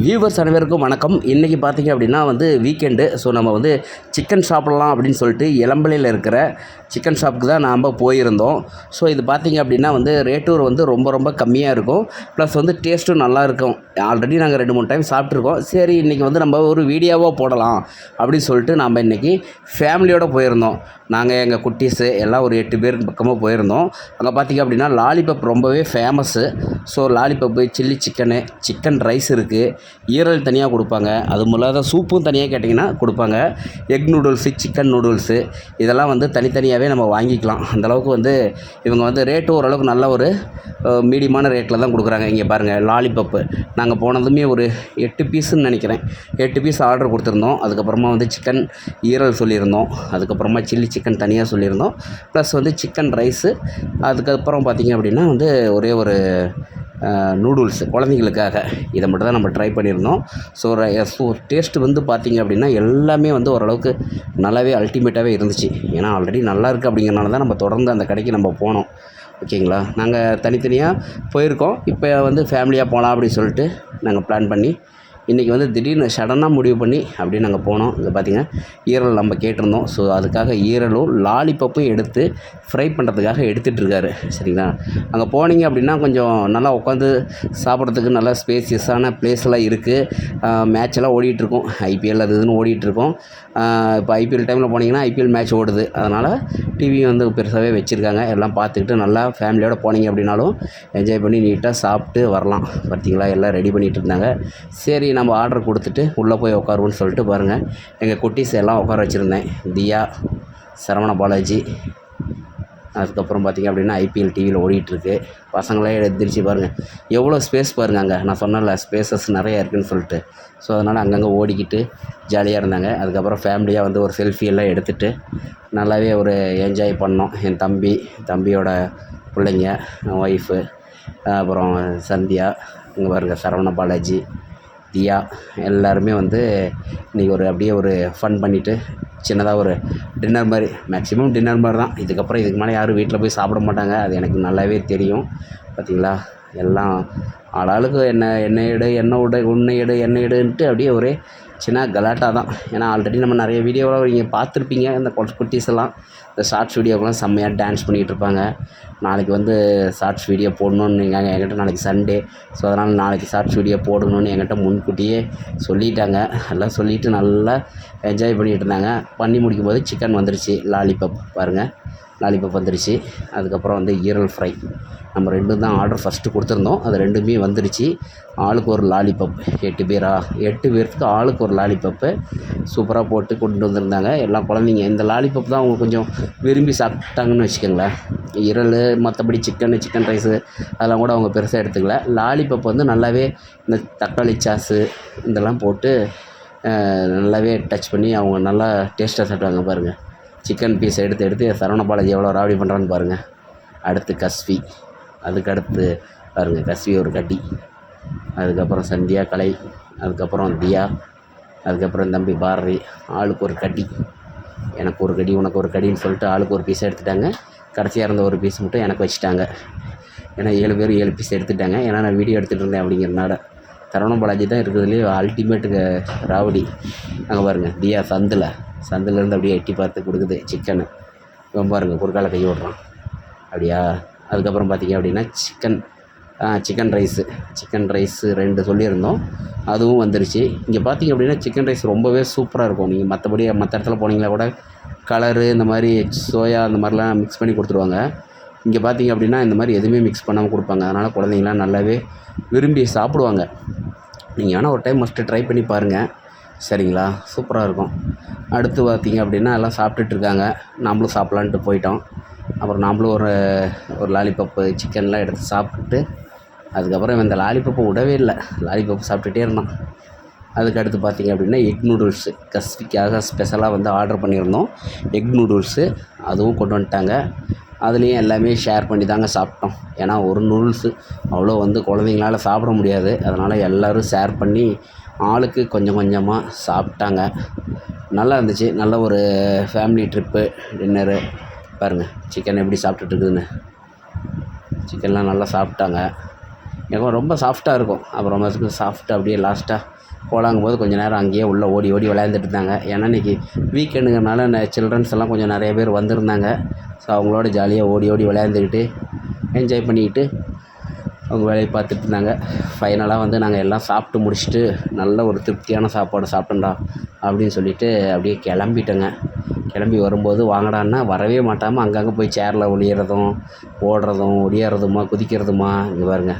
Viewers அனைவருக்கும் வணக்கம். இன்றைக்கி பார்த்தீங்க அப்படின்னா வீக்கெண்டு. ஸோ நம்ம சிக்கன் சாப்பிடலாம் அப்படின்னு சொல்லிட்டு இளம்பிள்ளையில் இருக்கிற சிக்கன் ஷாப்புக்கு தான் நாம் போயிருந்தோம். ஸோ இது பார்த்தீங்க அப்படின்னா ரேட்டும் ரொம்ப ரொம்ப கம்மியாக இருக்கும். ப்ளஸ் டேஸ்ட்டும் நல்லா இருக்கும். ஆல்ரெடி நாங்கள் 2-3 டைம் சாப்பிட்ருக்கோம். சரி இன்றைக்கி நம்ம ஒரு வீடியோவாக போடலாம் அப்படின்னு சொல்லிட்டு நாம் இன்றைக்கி ஃபேமிலியோடு போயிருந்தோம். நாங்கள் எங்கள் குட்டீஸு எல்லாம் ஒரு 8 பேருக்கு பக்கமாக போயிருந்தோம். அங்கே பார்த்திங்க அப்படின்னா லாலிபப் ரொம்பவே famous. So lollipop, chilli chicken, chicken rice இருக்குது, ஈரல் தனியாக கொடுப்பாங்க, அது இல்லாத சூப்பும் தனியாக கேட்டிங்கன்னா கொடுப்பாங்க, எக் நூடுல்ஸு, சிக்கன் நூடுல்ஸு இதெல்லாம் தனித்தனியாகவே நம்ம வாங்கிக்கலாம். அந்தளவுக்கு இவங்க ரேட்டு ஓரளவுக்கு நல்ல ஒரு மீடியமான ரேட்டில் தான் கொடுக்குறாங்க. இங்கே பாருங்கள் லாலிபப்பு நாங்கள் போனதுமே ஒரு 8 பீஸுன்னு நினைக்கிறேன், 8 பீஸ் ஆர்டர் கொடுத்துருந்தோம். அதுக்கப்புறமா சிக்கன் ஈரல் சொல்லியிருந்தோம், அதுக்கப்புறமா சில்லி சிக்கன் தனியாக சொல்லியிருந்தோம், ப்ளஸ் சிக்கன் ரைஸு, அதுக்கப்புறம் பார்த்திங்க அப்படின்னா ஒரே ஒரு நூடுல்ஸு குழந்தைங்களுக்காக. இதை மட்டும் தான் நம்ம ட்ரை பண்ணியிருந்தோம். ஸோ டேஸ்ட்டு பார்த்திங்க அப்படின்னா எல்லாமே ஓரளவுக்கு நல்லாவே அல்டிமேட்டாகவே இருந்துச்சு. ஏன்னா ஆல்ரெடி நல்லாயிருக்கு அப்படிங்கிறனால தான் நம்ம தொடர்ந்து அந்த கடைக்கு நம்ம போனோம். ஓகேங்களா, நாங்கள் தனித்தனியாக போயிருக்கோம். இப்போ ஃபேமிலியாக போகலாம் அப்படின்னு சொல்லிட்டு நாங்கள் பிளான் பண்ணி இன்றைக்கி திடீர்னு சடனாக முடிவு பண்ணி அப்படியே நாங்கள் போனோம். இங்கே பார்த்திங்க ஈரல் நம்ம கேட்டிருந்தோம். ஸோ அதுக்காக ஈரலும் லாலிபப்பும் எடுத்து ஃப்ரை பண்ணுறதுக்காக எடுத்துகிட்ருக்காரு. சரிங்களா, அங்கே போனீங்க அப்படின்னா கொஞ்சம் நல்லா உட்காந்து சாப்பிட்றதுக்கு நல்லா ஸ்பேசியஸான ப்ளேஸ்லாம் இருக்குது. மேட்செல்லாம் ஓடிட்டுருக்கும், ஐபிஎல் அது இதுன்னு ஓடிட்டுருக்கோம். இப்போ ஐபிஎல் டைமில் போனீங்கன்னா ஐபிஎல் மேட்ச் ஓடுது. அதனால் டிவி பெருசாகவே வச்சுருக்காங்க. எல்லாம் பார்த்துக்கிட்டு நல்லா ஃபேமிலியோடு போனீங்க அப்படின்னாலும் என்ஜாய் பண்ணி நீட்டாக சாப்பிட்டு வரலாம். பார்த்திங்களா, எல்லாம் ரெடி பண்ணிகிட்டு இருந்தாங்க. சரி நம்ம ஆர்டர் கொடுத்துட்டு உள்ளே போய் உட்காருவோன்னு சொல்லிட்டு பாருங்கள், எங்கள் குட்டீஸ் எல்லாம் உட்கார வச்சுருந்தேன். தியா, சரவண பாலாஜி, அதுக்கப்புறம் பார்த்திங்க அப்படின்னா ஐபிஎல் டிவியில் ஓடிட்டுருக்கு. பசங்களே எந்திரிச்சு பாருங்கள், எவ்வளோ ஸ்பேஸ் பாருங்கள். அங்கே நான் சொன்னேன்ல ஸ்பேசஸ் நிறையா இருக்குதுன்னு சொல்லிட்டு. ஸோ அதனால் அங்கங்கே ஓடிக்கிட்டு ஜாலியாக இருந்தாங்க. அதுக்கப்புறம் ஃபேமிலியாக ஒரு செல்ஃபி எல்லாம் எடுத்துகிட்டு நல்லாவே ஒரு என்ஜாய் பண்ணோம். என் தம்பியோட பிள்ளைங்க, ஒய்ஃபு, அப்புறம் சந்தியா, இங்கே பாருங்கள் சரவண பாலாஜி, தியா எல்லாருமே இன்றைக்கி அப்படியே ஒரு ஃபன் பண்ணிவிட்டு சின்னதாக ஒரு டின்னர் மாதிரி, மேக்ஸிமம் டின்னர் மாதிரி தான். இதுக்கு மேலே யாரும் வீட்டில் போய் சாப்பிட மாட்டாங்க, அது எனக்கு நல்லாவே தெரியும். பார்த்திங்களா, எல்லாம் ஆளாளுக்கு எண்ணெய் எடு, எண்ணெய் எடுன்ட்டு அப்படியே ஒரே சின்ன கலாட்டா தான். ஏன்னா ஆல்ரெடி நம்ம நிறைய வீடியோவில் நீங்கள் பார்த்துருப்பீங்க. இந்த குட்டீஸ் எல்லாம் இந்த ஷார்ட்ஸ் வீடியோக்கெல்லாம் செம்மையாக டான்ஸ் பண்ணிகிட்டு இருப்பாங்க. நாளைக்கு ஷார்ட்ஸ் வீடியோ போடணுன்னு என்கிட்ட நாளைக்கு சண்டே. ஸோ அதனால் நாளைக்கு ஷார்ட்ஸ் வீடியோ போடணுன்னு என்கிட்ட முன்கூட்டியே சொல்லிட்டாங்க. எல்லாம் சொல்லிவிட்டு நல்லா என்ஜாய் பண்ணிகிட்டு இருந்தாங்க. பண்ணி முடிக்கும்போது சிக்கன் வந்துருச்சு, லாலிபப் பாருங்கள், லாலிபப் வந்துருச்சு. அதுக்கப்புறம் ஈரல் ஃப்ரை, நம்ம 2 தான் ஆர்டர் ஃபஸ்ட்டு கொடுத்துருந்தோம். அது 2மே வந்துருச்சு. ஆளுக்கு ஒரு லாலிபப், 8 பேர்த்துக்கு ஆளுக்கு ஒரு லாலிபப்பு சூப்பராக போட்டு கொண்டு வந்திருந்தாங்க. எல்லாம் குழந்தைங்க இந்த லாலிபப் தான் அவங்க கொஞ்சம் விரும்பி சாப்பிட்டாங்கன்னு வச்சுக்கோங்களேன். ஈரல் மற்றபடி சிக்கன் ரைஸு அதெல்லாம் கூட அவங்க பெருசாக எடுத்துக்கல. லாலிபப் நல்லாவே இந்த தக்காளி சாஸு இதெல்லாம் போட்டு நல்லாவே டச் பண்ணி அவங்க நல்லா டேஸ்ட்டாக சாப்பிட்டாங்க. பாருங்கள், சிக்கன் பீஸ் எடுத்து சரவண பாலாஜி எவ்வளோ ராவடி பண்ணுறான்னு பாருங்கள். அடுத்து கஸ்வி, அதுக்கடுத்து பாருங்கள் கஸ்வி ஒரு கட்டி, அதுக்கப்புறம் சந்தியா, கலை, அதுக்கப்புறம் தியா, அதுக்கப்புறம் தம்பி பாரதி, ஆளுக்கு ஒரு கட்டி, எனக்கு ஒரு கடி உனக்கு ஒரு கடின்னு சொல்லிட்டு ஆளுக்கு ஒரு பீஸ் எடுத்துட்டாங்க. கடைசியாக இருந்த ஒரு பீஸ் மட்டும் எனக்கு வச்சுட்டாங்க. ஏன்னா 7 பேர் 7 பீஸ் எடுத்துட்டாங்க. ஏன்னா நான் வீடியோ எடுத்துகிட்டு இருந்தேன் அப்படிங்கிறனால. சரவண பாலாஜி தான் இருக்கிறதுலேயே அல்டிமேட்டுக்கு ராவடி. அங்கே பாருங்கள் தியா சந்திலேருந்து அப்படியே எட்டி பார்த்து கொடுக்குது சிக்கனு. இவன் பாருங்கள் குறுக்கால கை விடுறான் அப்படியா. அதுக்கப்புறம் பார்த்திங்க அப்படின்னா சிக்கன் ரைஸு 2 சொல்லியிருந்தோம், அதுவும் வந்துருச்சு. இங்கே பார்த்திங்க அப்படின்னா சிக்கன் ரைஸ் ரொம்பவே சூப்பராக இருக்கும். நீங்கள் மற்ற இடத்துல போனீங்களா கூட கலரு இந்த மாதிரி சோயா அந்த மாதிரிலாம் மிக்ஸ் பண்ணி கொடுத்துருவாங்க. இங்கே பார்த்திங்க அப்படின்னா இந்த மாதிரி எதுவுமே மிக்ஸ் பண்ணாமல் கொடுப்பாங்க. அதனால் குழந்தைங்களாம் நல்லாவே விரும்பி சாப்பிடுவாங்க. நீங்கள் வேணால் ஒரு டைம் மஸ்ட்டு ட்ரை பண்ணி பாருங்கள். சரிங்களா, சூப்பராக இருக்கும். அடுத்து பார்த்திங்க அப்படின்னா எல்லாம் சாப்பிட்டுட்ருக்காங்க. நம்மளும் சாப்பிட்லான்ட்டு போயிட்டோம். அப்புறம் நம்மளும் ஒரு லாலிபப்பு சிக்கன்லாம் எடுத்து சாப்பிட்டுட்டு அதுக்கப்புறம் இந்த லாலிபப்பை விடவே இல்லை, லாலிபப்பு சாப்பிட்டுட்டே இருந்தான். அதுக்கு அடுத்து பார்த்திங்க அப்படின்னா எக் நூடுல்ஸு கஸ்விக்காக ஸ்பெஷலாக ஆர்டர் பண்ணியிருந்தோம். எக் நூடுல்ஸு அதுவும் கொண்டு வந்துட்டாங்க. அதுலேயும் எல்லாமே ஷேர் பண்ணி தாங்க சாப்பிட்டோம். ஏன்னா ஒரு நூடுல்ஸு அவ்வளோ குழந்தைங்களால் சாப்பிட முடியாது. அதனால் எல்லோரும் ஷேர் பண்ணி ஆளுக்கு கொஞ்சம் கொஞ்சமாக சாப்பிட்டாங்க. நல்லா இருந்துச்சு. நல்ல ஒரு ஃபேமிலி ட்ரிப்பு டின்னரு. பாருங்கள் சிக்கன் எப்படி சாப்பிட்டுட்டு இருக்குதுன்னு. சிக்கன்லாம் நல்லா சாப்பிட்டாங்க. எனக்கு ரொம்ப சாஃப்ட்டாக இருக்கும். அப்புறம் சாஃப்ட்டு அப்படியே லாஸ்ட்டாக போலாங்கும்போது கொஞ்சம் நேரம் அங்கேயே உள்ளே ஓடி ஓடி விளையாண்டுட்டு இருந்தாங்க. ஏன்னா இன்றைக்கி வீக்கெண்டுங்கிறனால சில்ட்ரன்ஸ் எல்லாம் கொஞ்சம் நிறைய பேர் வந்திருந்தாங்க. ஸோ அவங்களோட ஜாலியாக ஓடி ஓடி விளையாண்டுக்கிட்டு என்ஜாய் பண்ணிக்கிட்டு அவங்க வேலையை பார்த்துட்டு இருந்தாங்க. ஃபைனலாக வந்து நாங்கள் எல்லாம் சாப்பிட்டு முடிச்சுட்டு நல்ல ஒரு திருப்தியான சாப்பாடு சாப்பிட்டோம்டா அப்படின்னு சொல்லிட்டு அப்படியே கிளம்பிட்டோங்க. கிளம்பி வரும்போது வாங்கடான்னா வரவே மாட்டாமல் அங்கங்கே போய் சேரில் ஒளியறதும் ஓடுறதும் ஒடியாறதுமா குதிக்கிறதுமா இங்கே பாருங்க.